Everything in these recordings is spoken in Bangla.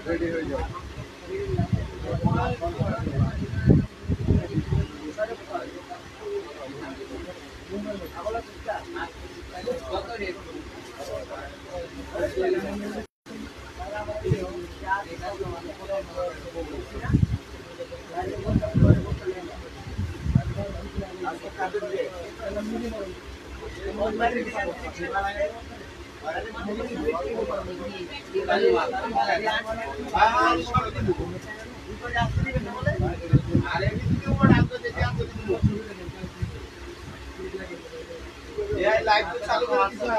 রেডি হয়ে যাও। লাইভ তো চালু করে দিছ না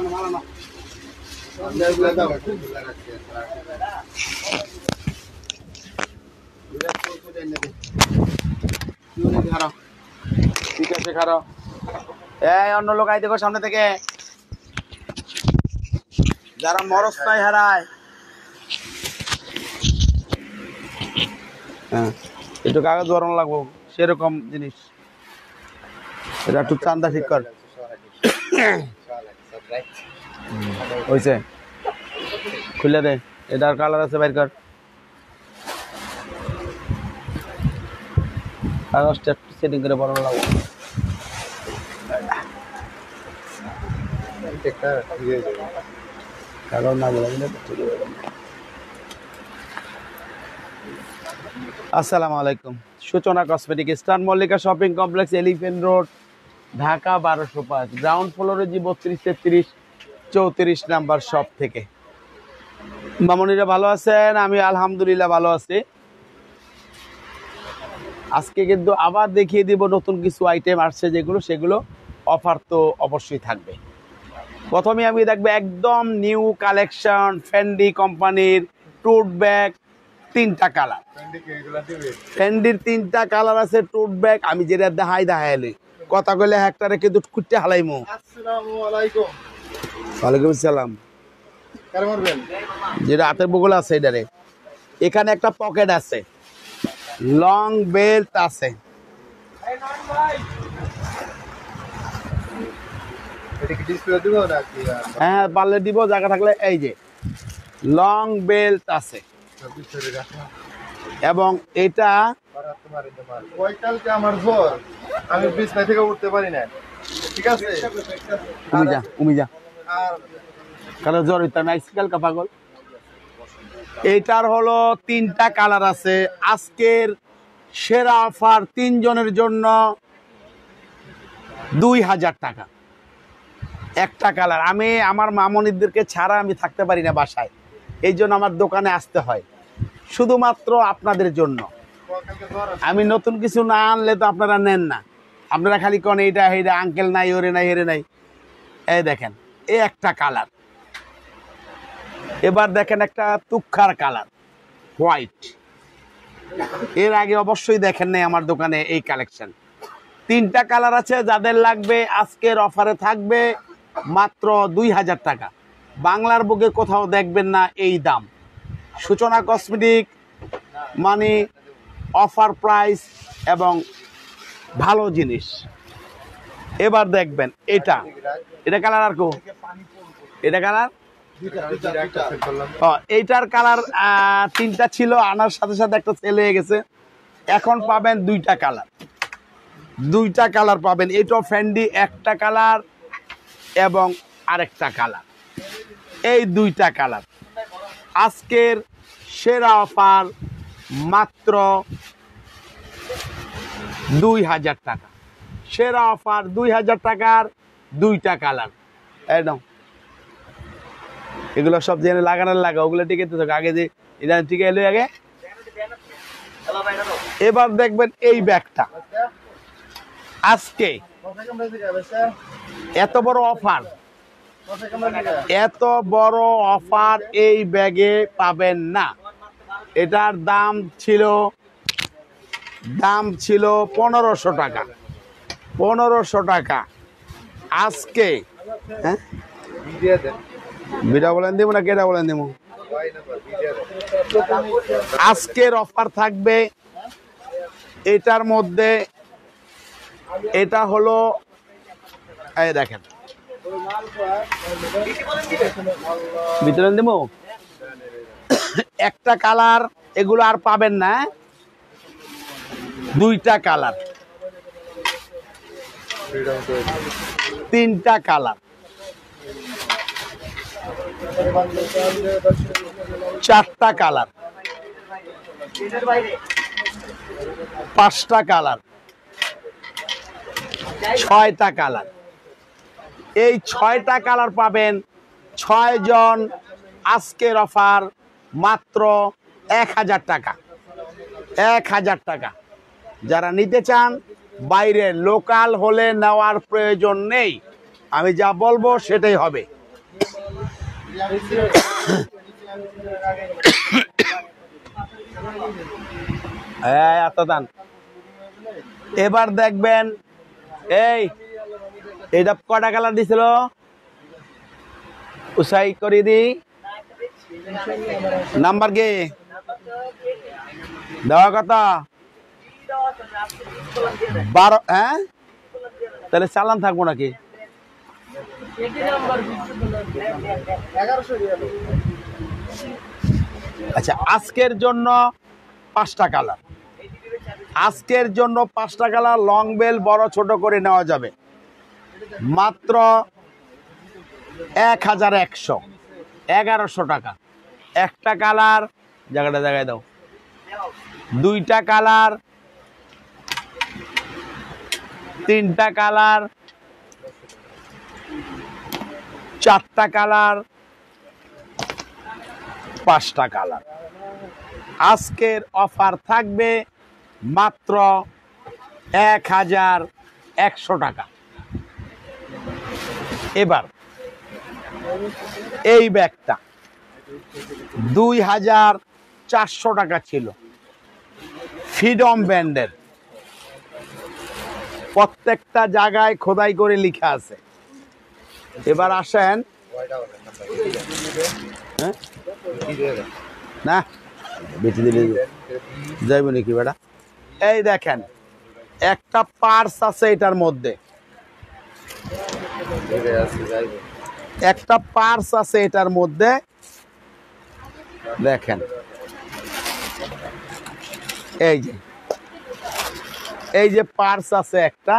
মালানা ঠিক আছে খারাপ এই অন্য লোক আই দেখো সামনে থেকে যারা মরস নাই হারায় হ্যাঁ একটু কাগজ বরণ লাগবো সেরকম জিনিস এটা একটু চান্দা ঠিক কর হয়েছে খুলে দে এটার কালার আছে বাইর কর কাগজটা একটু সেটিং করে বরণ লাগবো কাগজ না বলে আসসালামু আলাইকুম সূচনা cosmetic star Mallika shopping complex elephant road Dhaka 1205 ground ফ্লোরে জি 32 33 34 নাম্বার শপ থেকে মামুনিরা ভালো আছেন আমি আলহামদুলিল্লাহ ভালো আছি আজকে কিন্তু আবার দেখিয়ে দিব নতুন কিছু আইটেম আসছে যেগুলো সেগুলো অফার তো অবশ্যই থাকবে প্রথমে আমি দেখব একদম নিউ কালেকশন ফেন্ডি কোম্পানির টোট ব্যাগ তিনটা কালার ফেন্ডির তিনটা কালার আছে টোট ব্যাগ আমি যেটা দেখাইলি কথা কইলে হেক্টারে কিন্তু কুটতে হালাইমু আসসালামু আলাইকুম ওয়ালাইকুম আসসালাম কেমন আছেন যেটা হাতের বগল আছে এটারে এখানে একটা পকেট আছে লং বেল্ট আছে এটা কি ডিসপ্লে দিব নাকি হ্যাঁ পারলে দিব জায়গা থাকলে এই যে লং বেল্ট আছে এবং এটা ওই কালকে আমার জ্বর আমি বিছনা থেকে উঠতে পারি না ঠিক আছে উমি যা আর কারণ জ্বর হইতে আমি আইসকাল কা পাগল এইটার হলো তিনটা কালার আছে আজকের সেরা অফার তিনজনের জন্য 2000 টাকা একটা কালার আমি আমার মামনিদেরকে ছাড়া আমি থাকতে পারি না বাসায় এই জন্য আমার দোকানে আসতে হয় শুধুমাত্র আপনাদের জন্য আমি নতুন কিছু না আনলে তো আপনারা নেন না আপনারা খালি কোন এইটা হেটা আঙ্কেল নাই ওরে নাই হেরে নাই এই দেখেন এই একটা কালার এবার দেখেন একটা তুক্ষার কালার হোয়াইট এর আগে অবশ্যই দেখেন নাই আমার দোকানে এই কালেকশন তিনটা কালার আছে যাদের লাগবে আজকের অফারে থাকবে মাত্র 2000 টাকা বাংলার বুকে কোথাও দেখবেন না এই দাম সূচনা কসমেটিক মানে অফার প্রাইস এবং ভালো জিনিস এবার দেখবেন এটা এটা কালার আর কো এটা কালার এইটার কালার তিনটা ছিল আনার সাথে সাথে একটা সেল হয়ে গেছে এখন পাবেন দুইটা কালার পাবেন এটা ফ্যান্ডি একটা কালার এবং আরেকটা কালার এই দুইটা কালার আজকের সেরা অফার মাত্র 2000 টাকা সেরা অফার 2000 টাকার দুইটা কালার একদম এগুলো সব জেনে লাগানোর লাগা ওগুলো টিকে তো আগে যে এটা টিকে এলো আগে এবার দেখবেন এই ব্যাগটা আজকে এত বড় অফার, এত বড় অফার এই ব্যাগে পাবেন না। এটার দাম ছিল 1500 টাকা, 1500 টাকা। আজকে হ্যাঁ বিটা বলেন দিব না কেটা বলেন দিব, আজকের অফার থাকবে এটার মধ্যে। এটা হলো এই দেখেন ভিতরে দিব একটা কালার, এগুলো আর পাবেন না। দুইটা কালার, তিনটা কালার, চারটা কালার, পাঁচটা কালার, ছয়টা কালার। এই 6টা কালার পাবেন 6 জন। আজকের অফার মাত্র 1000 টাকা, 1000 টাকা। যারা নিতে চান বাইরে, লোকাল হলে নেওয়ার প্রয়োজন নেই, আমি যা বলবো সেটাই হবে। এবার দেখবেন এটা কটা কালার দিছিল, উসাই করে দি নাম্বার কে দেওয়া কথা 12। হ্যাঁ তাহলে চালান থাকবো নাকি? আচ্ছা, আজকের জন্য 5টা কালার, আজকের জন্য 5টা কালার লং বেল বড় ছোট করে নেওয়া যাবে মাত্র 1100, 1100 টাকা। একটা কালার জায়গাটা জায়গায় দাও, দুইটা কালার, তিনটা কালার, চারটা কালার, 5টা কালার। আজকের অফার থাকবে মাত্র 1100 টাকা। এবার এই ব্যাগটা 2400 টাকা ছিল, ফ্রিডম ব্র্যান্ডের, প্রত্যেকটা জায়গায় খোদাই করে লেখা আছে। এবার আসেন, না বেশি দিলে যাইব নাকি বেটা? এই দেখেন একটা পার্স আছে এটার মধ্যে, একটা পার্স আছে এটার মধ্যে। দেখেন এই যে পার্স আছে একটা,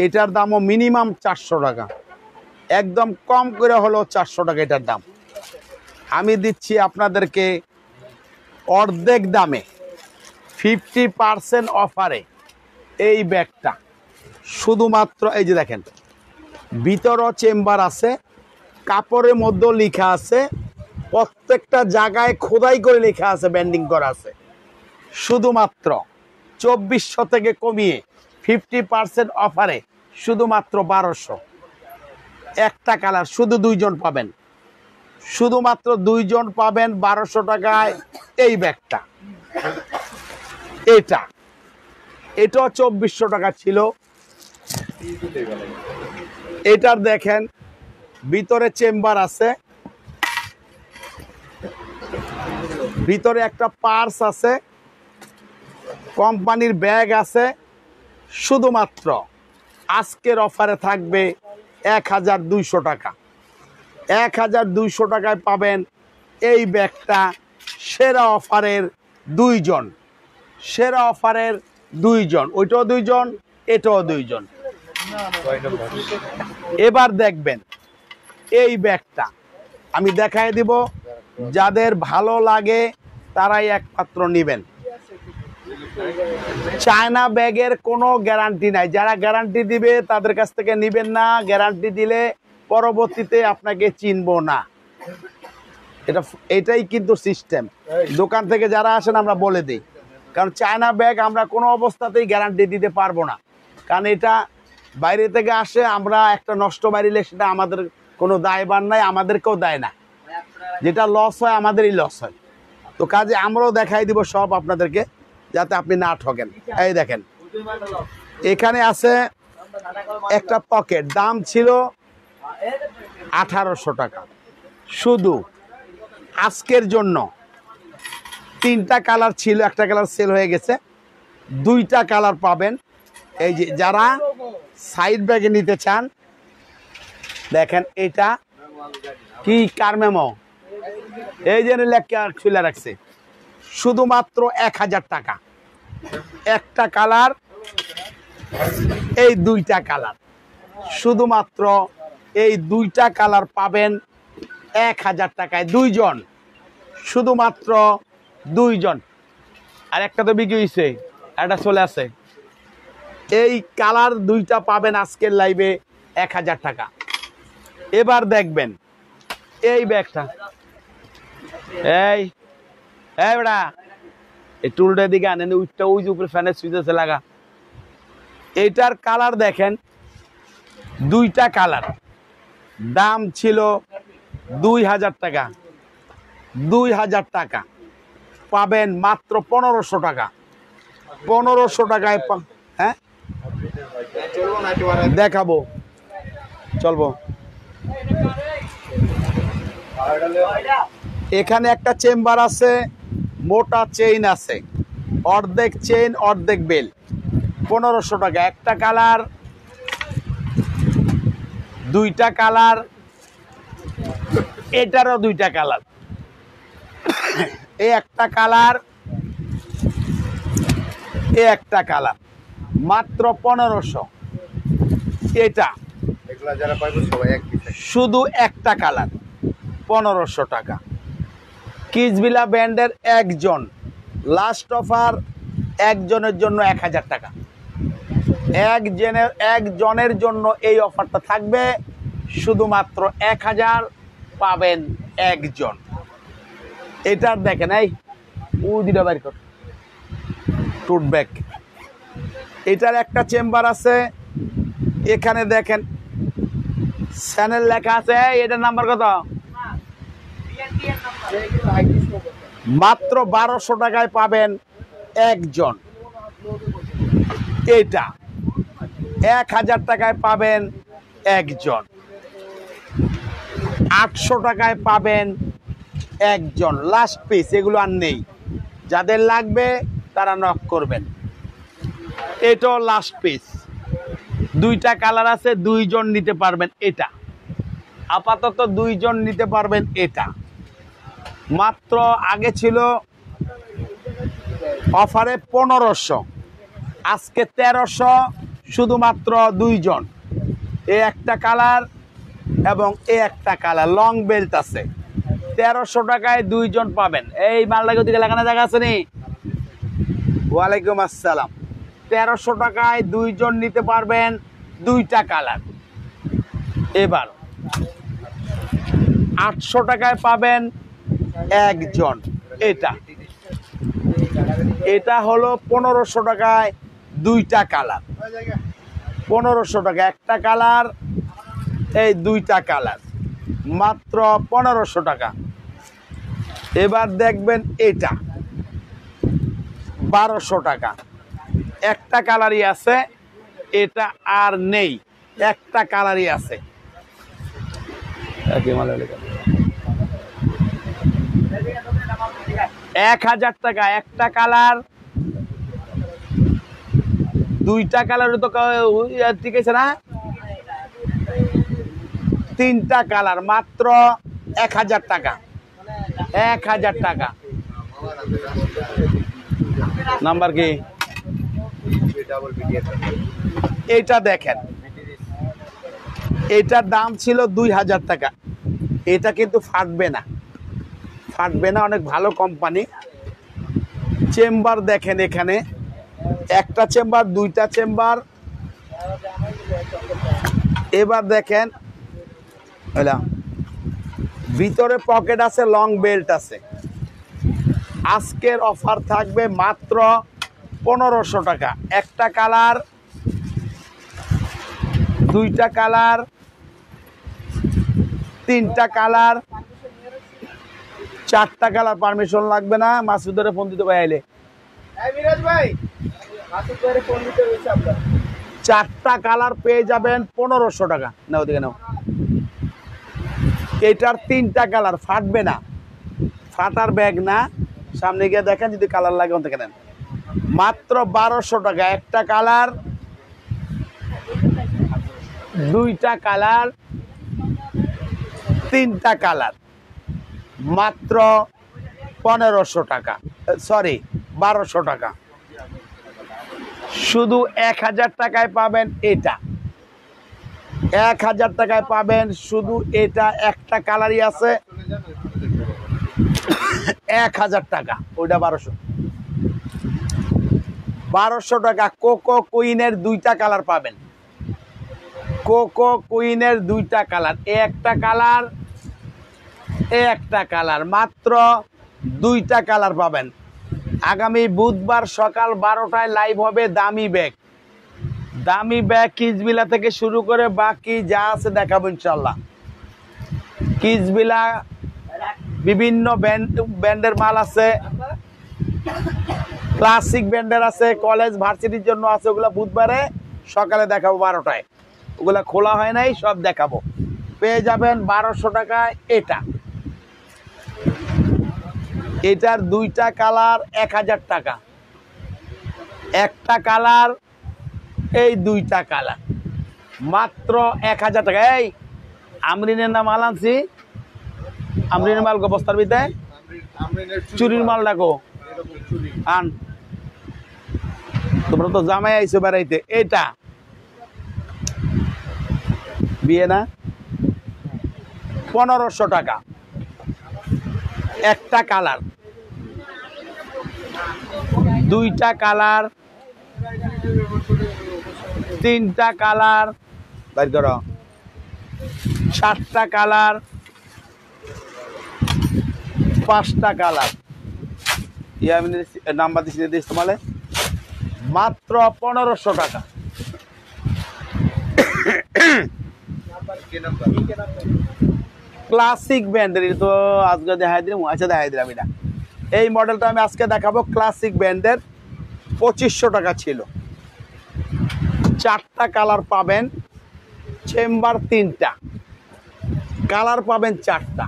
এটার দামও মিনিমাম 400 টাকা, একদম কম করে হলো 400 টাকা এটার দাম। আমি দিচ্ছি আপনাদেরকে অর্ধেক দামে, 50% অফারে এই ব্যাগটা। শুধুমাত্র এই যে দেখেন ভিতরও চেম্বার আছে, কাপড়ের মধ্যে লেখা আছে, প্রত্যেকটা জায়গায় খোদাই করে লেখা আছে, ব্যান্ডিং করা আছে। শুধুমাত্র 2400 থেকে কমিয়ে 50% অফারে শুধুমাত্র 1200। একটা কালার, শুধু 2 জন পাবেন, শুধুমাত্র 2 জন পাবেন 1200 টাকায় এই ব্যাগটা। এটাও 2400 টাকা ছিল। এটার দেখেন ভিতরে চেম্বার আছে, ভিতরে একটা পার্স আছে, কোম্পানির ব্যাগ আছে। শুধুমাত্র আজকের অফারে থাকবে 1200 টাকা। 1200 টাকায় পাবেন এই ব্যাগটা। সেরা অফারের 2 জন, সেরা অফারের 2 জন, ওইটাও 2 জন, এটাও 2 জন। এবার দেখবেন এই ব্যাগটা আমি দেখাই দিব, যাদের ভালো লাগে তারাই একমাত্র নেবেন। চায়না ব্যাগের কোনো গ্যারান্টি নাই, যারা গ্যারান্টি দিবে তাদের কাছ থেকে নেবেন না। গ্যারান্টি দিলে পরবর্তীতে আপনাকে চিনবো না, এটাই কিন্তু সিস্টেম। দোকান থেকে যারা আসেন আমরা বলে দিই, কারণ চায়না ব্যাগ আমরা কোনো অবস্থাতেই গ্যারান্টি দিতে পারবো না, কারণ এটা বাইরে থেকে আসে, আমরা একটা নষ্ট বাড়িলে সেটা আমাদের কোনো দায়ভার নাই, আমাদেরকেও দেয় না, যেটা লস হয় আমাদেরই লস হয়। তো কাজে আমরাও দেখাই দিব সব আপনাদেরকে, যাতে আপনি না ঠকেন। এই দেখেন এখানে আছে একটা পকেট, দাম ছিল 1800 টাকা। শুধু আজকের জন্য 3টা কালার ছিল, একটা কালার সেল হয়ে গেছে, 2টা কালার পাবেন। এই যে যারা সাইড ব্যাগে নিতে চান, দেখেন এটা কি কার মেমো, এই যে লেখা খুলে রাখছে, শুধুমাত্র 1000 টাকা। একটা কালার, এই 2টা কালার, শুধুমাত্র এই 2টা কালার পাবেন 1000 টাকায়, 2 জন, শুধুমাত্র 2 জন। আর একটা তো বিক্রি হয়েছে, একটা চলে আসে। এই কালার 2টা পাবেন আজকের লাইভে 1000 টাকা। এবার দেখবেন এই ব্যাগটা, এই বেড়া এই টুলটার দিকে আনেন, উইটটা ওই যে উপরে ফ্যানের সুইচে লাগা। এইটার কালার দেখেন, 2টা কালার, দাম ছিল 2000 টাকা। 2000 টাকা পাবেন মাত্র 1500 টাকা। 1500 টাকায় হ্যাঁ দেখাবো, চলবো। এখানে একটা চেম্বার আছে, মোটা চেইন আছে, অর্ধেক চেইন অর্ধেক বেল, 1500 টাকা। একটা কালার, 2টা কালার, এটারও 2টা কালার, এই একটা কালার, এই একটা কালার, মাত্র 1500। এটা যারা পাইবে সবাই এক পিস, শুধু একটা কালার, 1500 টাকা। কিজবিলা ব্র্যান্ডের একজন, লাস্ট অফার একজনের জন্য 1000 টাকা। একজনের জন্য এই অফারটা থাকবে, শুধুমাত্র 1000 পাবেন একজন। এটার দেখেন এই দুটা বাইর কর, টুট ব্যাগ, এটার একটা চেম্বার আছে। এখানে দেখেন চ্যানেল লেখা আছে, এটার নাম্বার কত? মাত্র 1200 টাকায় পাবেন একজন। এটা 1000 টাকায় পাবেন একজন, 800 টাকায় পাবেন একজন। লাস্ট পিস, এগুলো আর নেই, যাদের লাগবে তারা নক করবেন। এটাও লাস্ট পিস, 2টা কালার আছে, 2 জন নিতে পারবেন। এটা আপাতত 2 জন নিতে পারবেন। এটা মাত্র আগে ছিল অফারে 1500, আজকে 1300, শুধুমাত্র 2 জন। এই একটা কালার এবং এই একটা কালার, লং বেল্ট আছে, 1300 টাকায় 2 জন পাবেন। এই মালটাকে দিকে লাগানো জায়গা আছে নি? ওয়ালাইকুম আসসালাম। 1300 টাকায় 2 জন নিতে পারবেন, 2টা কালার। এবার 800 টাকায় পাবেন একজন। এটা হলো 1500 টাকায় 2টা কালার, 1500 টাকা একটা কালার, এই 2টা কালার, মাত্র 1500 টাকা। এবার দেখবেন এটা 1200 টাকা, একটা কালারই আছে, এটা আর নেই, একটা কালারই আছে। 1000 টাকা একটা কালার, 2টা কালার তো ঠিক আছে না, 3টা কালার, মাত্র 1000 টাকা। 1000 টাকা। নাম্বার কি? এটা দেখেন, এটার দাম ছিল 2000 টাকা। এটা কিন্তু ফাটবে না, ফাটবে না, অনেক ভালো কোম্পানি। চেম্বার দেখেন, এখানে একটা চেম্বার, 2টা চেম্বার। এবার দেখেন ভিতরে পকেট আছে, লং বেল্ট আছে। আজকের অফার থাকবে মাত্র 1500 টাকা। একটা কালার, দুইটা কালার, তিনটা কালার, চারটা কালার। পারমিশন লাগবে না, মাসুদের ফোন দিতে পাইলে। চারটা কালার পেয়ে যাবেন 1500 টাকা। না ওদিকে নাও, এটার তিনটা কালার, ফাটবে না, ফাটার ব্যাগ না। সামনে গিয়ে দেখেন, যদি কালার লাগে ওখান থেকে নেন। মাত্র 1200 টাকা। একটা কালার, দুইটা কালার, তিনটা কালার, মাত্র 1500 টাকা, সরি 1200 টাকা। শুধু 1000 টাকায় পাবেন এটা, 1000 টাকায় পাবেন শুধু এটা। একটা কালারই আছে, 1000 টাকা, ওইটা 1200 টাকা। কোকো কুইনের দুইটা কালার পাবেন, কোকো কুইনের দুইটা কালার, একটা কালার, একটা কালার, মাত্র দুইটা কালার পাবেন। আগামী বুধবার সকাল 12টায় লাইভ হবে দামি ব্যাগ। দামি ব্যাগ কিজবিলা থেকে শুরু করে বাকি যা আছে দেখাবো ইনশাল্লাহ। কিজবিলা বিভিন্ন ব্র্যান্ডের মাল আছে, ক্লাসিক ব্র্যান্ডের আছে, কলেজ ভার্সিটির জন্য আছে। ওগুলা বুধবারে সকালে দেখাবো 12টায়, ওগুলা খোলা হয় নাই, সব দেখাবো। পেয়ে যাবেন 1200 টাকায় এটা। এটার দুইটা কালার 1000 টাকা, একটা কালার, এই দুইটা কালার, মাত্র 1000 টাকা। এই আমরিনের নাম মাল আনছি, আমরিনের মাল গো বস্তার ভিতরে, চুরির মাল ডাকো আন। তোমরা তো জামাই আইছো বেড়াইতে। এটা বিয়ে না, 1500 টাকা। একটা কালার, দুইটা কালার, তিনটা কালার, বাইর করো, চারটা কালার, পাঁচটা কালার। আমি নাম্বার দিচ্ছি তোমালে, মাত্র 1500 টাকা। ক্লাসিক ব্র্যান্ডের তো আজকে দেখাই দিলাম। আচ্ছা দেখাই দিলাম এটা, এই মডেলটা আমি আজকে দেখাবো। ক্লাসিক ব্র্যান্ডের 2500 টাকা ছিল। চারটা কালার পাবেন, চেম্বার তিনটা, কালার পাবেন চারটা,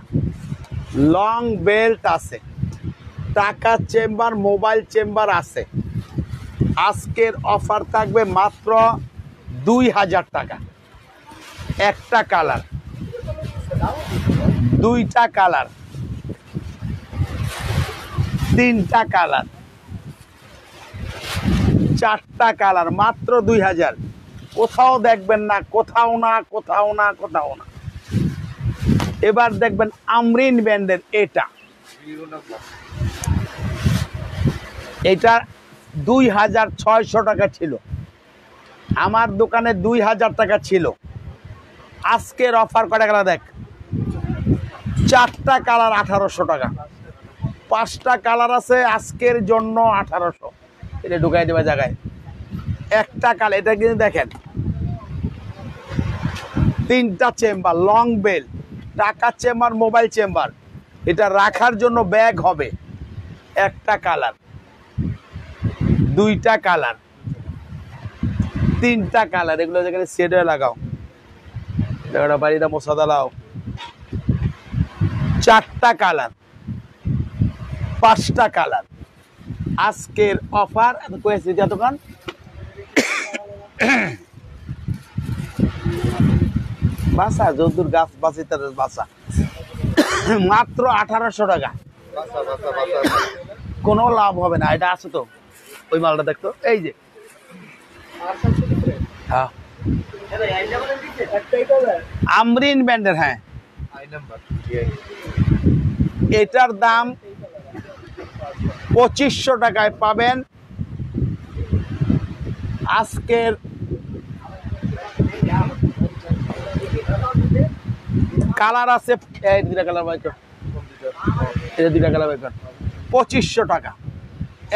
লং বেল্ট আছে, টাকা চেম্বার, মোবাইল চেম্বার আছে। আজকের অফার থাকবে মাত্র 2000 টাকা। একটা কালার, দুইটা কালার, তিনটা কালার, চারটা কালার, মাত্র 2000। কোথাও দেখবেন না, কোথাও না, কোথাও না, কোথাও না। এবার দেখবেন আমরিন ব্র্যান্ডের এটা, এটা 2600 টাকা ছিল। আমার দোকানে 2000 টাকা ছিল। আজকের অফার কটা কালার দেখ, চারটা কালার 1800 টাকা, পাঁচটা কালার আছে আজকের জন্য 1800। এটা ঢুকাই দেবে জায়গায়। একটা কালার, এটা কিন্তু দেখেন তিনটা চেম্বার, লং বেল, টাকা চেম্বার, মোবাইল চেম্বার। এটা রাখার জন্য ব্যাগ হবে। একটা কালার, দুইটা কালার, তিনটা কালার, এগুলো যেখানে সেট হয়ে লাগাও, বাড়িটা মশাদা লাও। চারটা কালার, পাঁচটা কালার। আজকের অফার দোকান বাসা, যদুর গাছ বাসি তার বাসা, মাত্র 1800 টাকা। কোনো লাভ হবে না। এটা আছে তো, ওই মালটা দেখতো, এই যে হ্যাঁ আমরিন ব্র্যান্ডের। হ্যাঁ, এটার দাম 2500 টাকায় পাবেন। আজকের কালার আছে, দুইটা কালার বাইকর, এটা দুইটা কালার বাইকর, 2500 টাকা।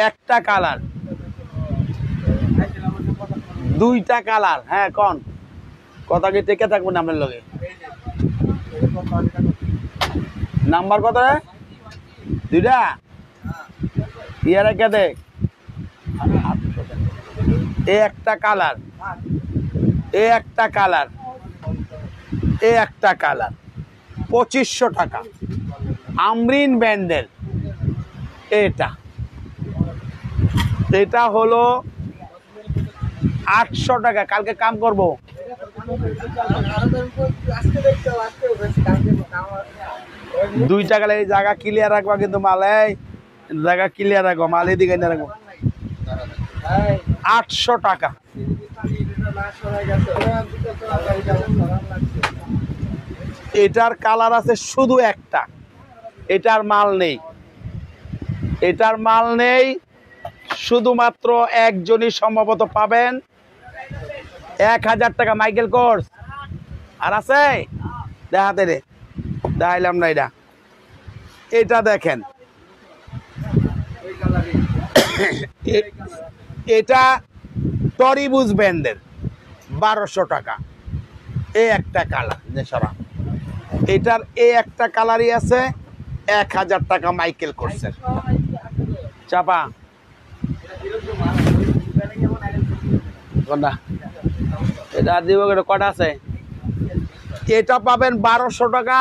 একটা কালার, দুইটা কালার। হ্যাঁ কন কথা কি টেকে থাকবো না আপনার লগে? নাম্বার কত রে? দুইটা ইয়ার কে দেখ। এ একটা কালার, এ একটা কালার, এ একটা কালার, 2500 টাকা। আমরিন ব্যান্ডেল। এটা এটা হলো 800 টাকা। কালকে কাম করব। টাকা এই জায়গা ক্লিয়ার রাখবা কিন্তু মাল, এই জায়গা ক্লিয়ার রাখবো, মাল এদিকে না রাখবো। 800 টাকা। এটার কালার আছে শুধু একটা, এটার মাল নেই, এটার মাল নেই, শুধুমাত্র একজনই সম্ভবত পাবেন। 1000 টাকা মাইকেল কোর্স। আর আছে দেখাতে রে, দেখাইলাম না। এটা এটা দেখেন, এটা টরিবুজ ব্যান্ডের 1200 টাকা। এই একটা কালার দেশরা, এটার এই একটা কালারই আছে 1000 টাকা মাইকেল কোর্সের। চাপা এটা দিব, কটা আছে? এটা পাবেন 1200 টাকা।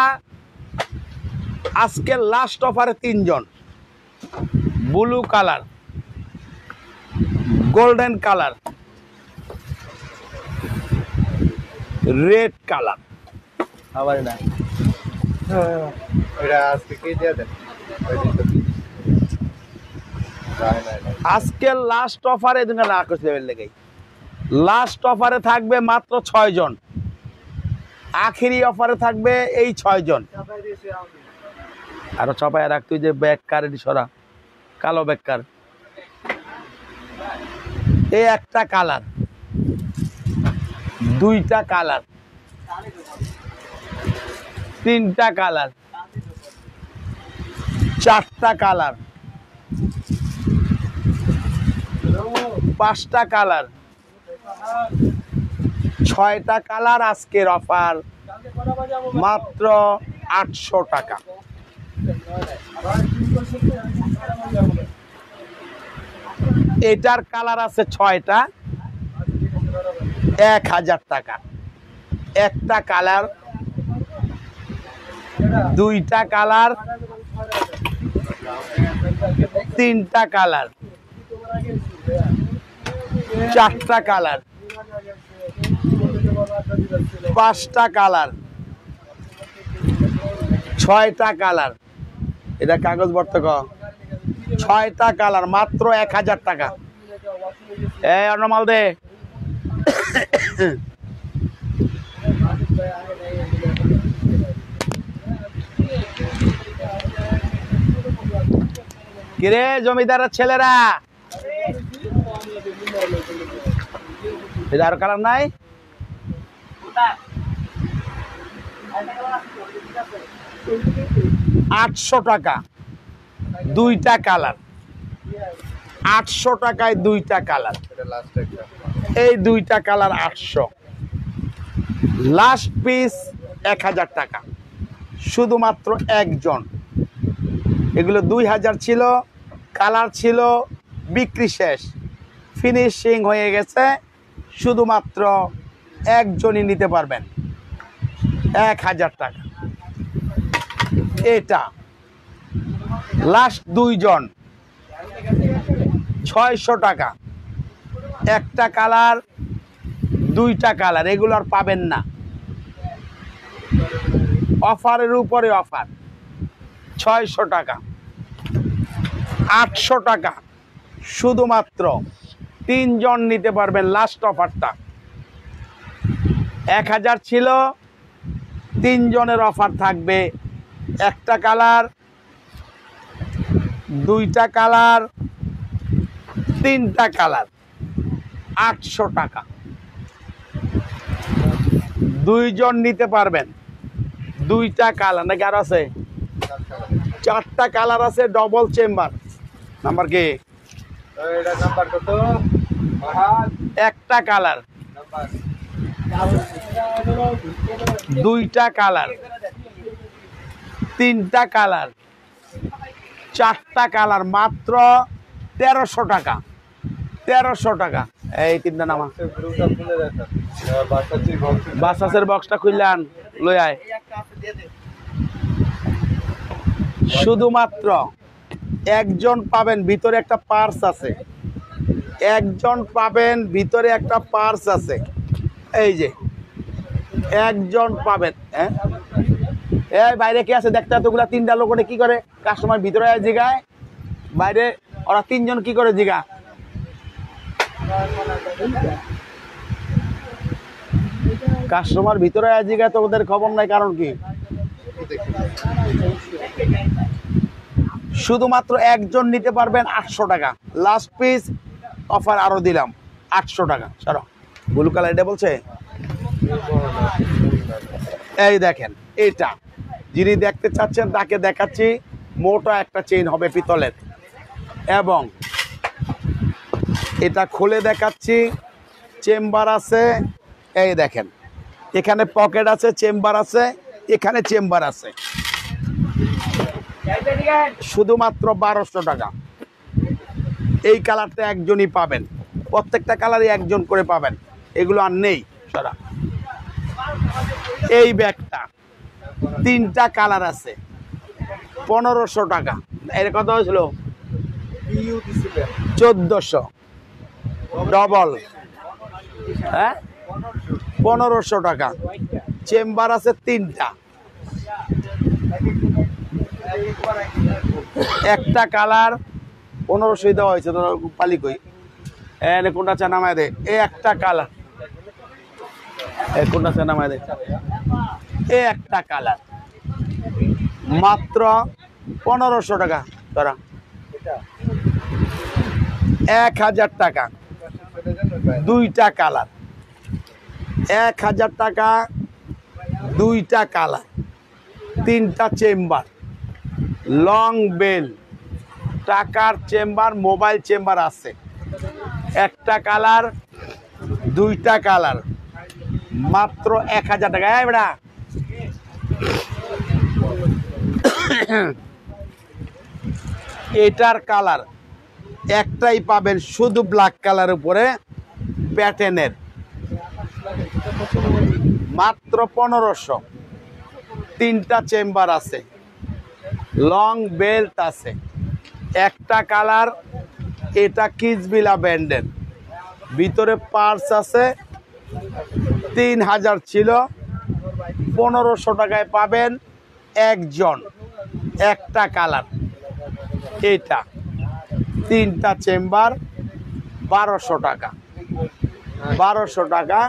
আজকে লাস্ট অফারে 3 জন। Blue colour, golden colour, red colour. আবার না এটা আজকে কে দিয়ে দেন? আজকে লাস্ট অফারে না করতে লেগে, লাস্ট অফারে থাকবে মাত্র 6 জন। আখেরি অফারে থাকবে এই 6 জন। আরো চাপায় রাখ, তুই যে ব্যাগকার সরা, কালো ব্যাগকার। এই একটা কালার, দুইটা কালার, তিনটা কালার, চারটা কালার, পাঁচটা কালার, 6টা কালার। আজকের অফার মাত্র 800 টাকা। এটার কালার আছে 6টা, 1000 টাকা। একটা কালার, দুইটা কালার, তিনটা কালার, চারটা কালার, পাঁচটা কালার, 6টা কালার। এটা কাগজ ভর্তি কর। 6টা কালার, মাত্র 1000 টাকা। এই অনমাল দে। কিরে জমিদারের ছেলেরা, এটা আর কালার নাই? 800 টাকা, দুইটা কালার। 800 টাকায় দুইটা কালার। এই দুইটা কালার 800। লাস্ট পিস 1000 টাকা, শুধুমাত্র একজন। এগুলো 2000 ছিল, কালার ছিল, বিক্রি শেষ, ফিনিশিং হয়ে গেছে। শুধুমাত্র একজনই নিতে পারবেন, 1000 টাকা। এটা লাস্ট 2 জন, 600 টাকা। একটা কালার, দুইটা কালার। এগুলো আর পাবেন না। অফারের উপরে অফার, 600 টাকা, 800 টাকা। শুধুমাত্র 3 জন নিতে পারবেন। লাস্ট অফারটা 1000 ছিল, 3 জনের অফার থাকবে। একটা কালার, দুইটা কালার, তিনটা কালার, 800 টাকা। 2 জন নিতে পারবেন। দুইটা কালার নাকি আর আছে? 4টা কালার আছে, ডবল চেম্বার। নাম্বার কি? একটা কালার, দুইটা কালার, তিনটা কালার, চারটা কালার, মাত্র 1300 টাকা। 1300 টাকা। এই তিনটা নামা বাসাসের বক্সটা খুললাম, লই আয়। শুধুমাত্র একজন পাবেন, ভিতরে একটা পার্স আছে। একজন পাবেন, ভিতরে একটা পার্স আছে। এই যে একজন পাবেন। হ্যাঁ, এই বাইরে কে আছে দেখতে? এতগুলা তিনটা লোক ওটা কি করে? কাস্টমার ভিতরে জিগায়, বাইরে ওরা তিনজন কি করে জিগা? কাস্টমার ভিতরে জিগায় তো ওদের খবর নাই, কারণ কি? শুধুমাত্র একজন নিতে পারবেন 800 টাকা। লাস্ট পিস অফার আরো দিলাম 800 টাকা। সরো, ব্লু কালার এটা বলছে। এই দেখেন, এটা যিনি দেখতে চাচ্ছেন তাকে দেখাচ্ছি। মোটা একটা চেইন হবে পিতলের, এবং এটা খুলে দেখাচ্ছি। চেম্বার আছে, এই দেখেন, এখানে পকেট আছে, চেম্বার আছে, এখানে চেম্বার আছে। শুধুমাত্র 1200 টাকা। এই কালারটা একজনই পাবেন, প্রত্যেকটা কালারই একজন করে পাবেন, এগুলো আর নেই সারা। এই ব্যাগটা তিনটা কালার আছে, 1500 টাকা। এর কত হয়েছিল? 1400 ডবল। হ্যাঁ, 1500 টাকা। চেম্বার আছে তিনটা, একটা কালার 1500 দেওয়া হয়েছে। পালি কই এনে কোনটা চা নামায় দে। এই একটা কালার, কোনটা চা নামায় দে। এই একটা কালার মাত্র 1500 টাকা। তোরা 1000 টাকা। দুইটা কালার, 1000 টাকা। দুইটা কালার, তিনটা চেম্বার, লং বেল, টাকার চেম্বার, মোবাইল চেম্বার আছে। একটা কালার, দুইটা কালার, মাত্র 1000 টাকা। এই বেটা, এটার কালার একটাই পাবেন, শুধু ব্ল্যাক কালার উপরে প্যাটার্নের, মাত্র 1500। তিনটা চেম্বার আছে, লং বেল্ট আছে। একটা কালার, এটা কিজবিলা ব্যান্ডের, ভিতরে পার্স আছে। 3000 ছিল, 1500 টাকায় পাবেন একজন। একটা কালার, এটা তিনটা চেম্বার, 1200 টাকা। 1200 টাকা,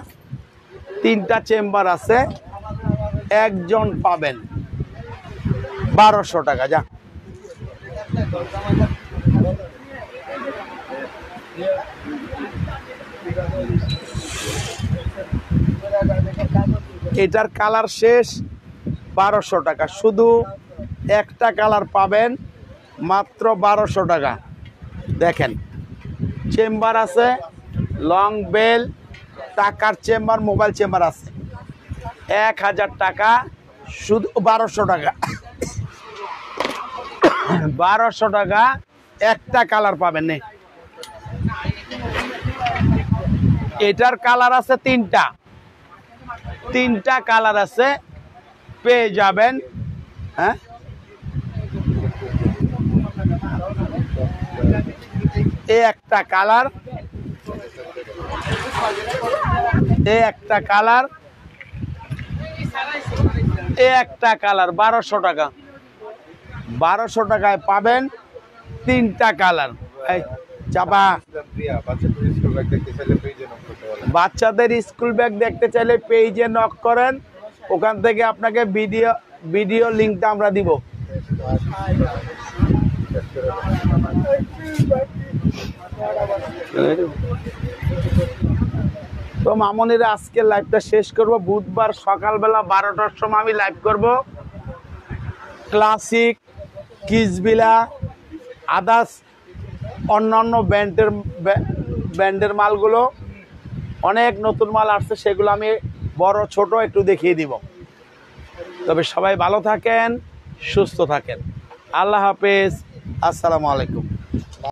তিনটা চেম্বার আছে, একজন পাবেন 1200 টাকা। যা, এটার কালার শেষ, 1200 টাকা। শুধু একটা কালার পাবেন মাত্র 1200 টাকা। দেখেন, চেম্বার আছে, লং বেল, টাকার চেম্বার, মোবাইল চেম্বার আছে। 1000 টাকা, শুধু 1200 টাকা। 1200 টাকা, একটা কালার পাবেন। নে, এটার কালার আছে তিনটা, তিনটা কালার আছে, পেয়ে যাবেন। হ্যাঁ, এই একটা কালার, এই একটা কালার, এই একটা কালার, 1200 টাকা। 1200 টাকায় পাবেন তিনটা কালার। এই চাপা, বাচ্চাদের স্কুল ব্যাগ দেখতে চাইলে পেজে নক করেন, ওখান থেকে আপনাকে ভিডিও লিঙ্কটা আমরা দিব। তো মামনিরা, আজকে লাইভটা শেষ করব। বুধবার সকালবেলা 12টার সময় আমি লাইভ করব। ক্লাসিক, কিজবিলা, আদার্স অন্যান্য ব্র্যান্ডের মালগুলো, অনেক নতুন মাল আসছে, সেগুলো আমি বড় ছোট একটু দেখিয়ে দিব। তবে সবাই ভালো থাকেন, সুস্থ থাকেন। আল্লাহ হাফেজ, আসসালামু আলাইকুম।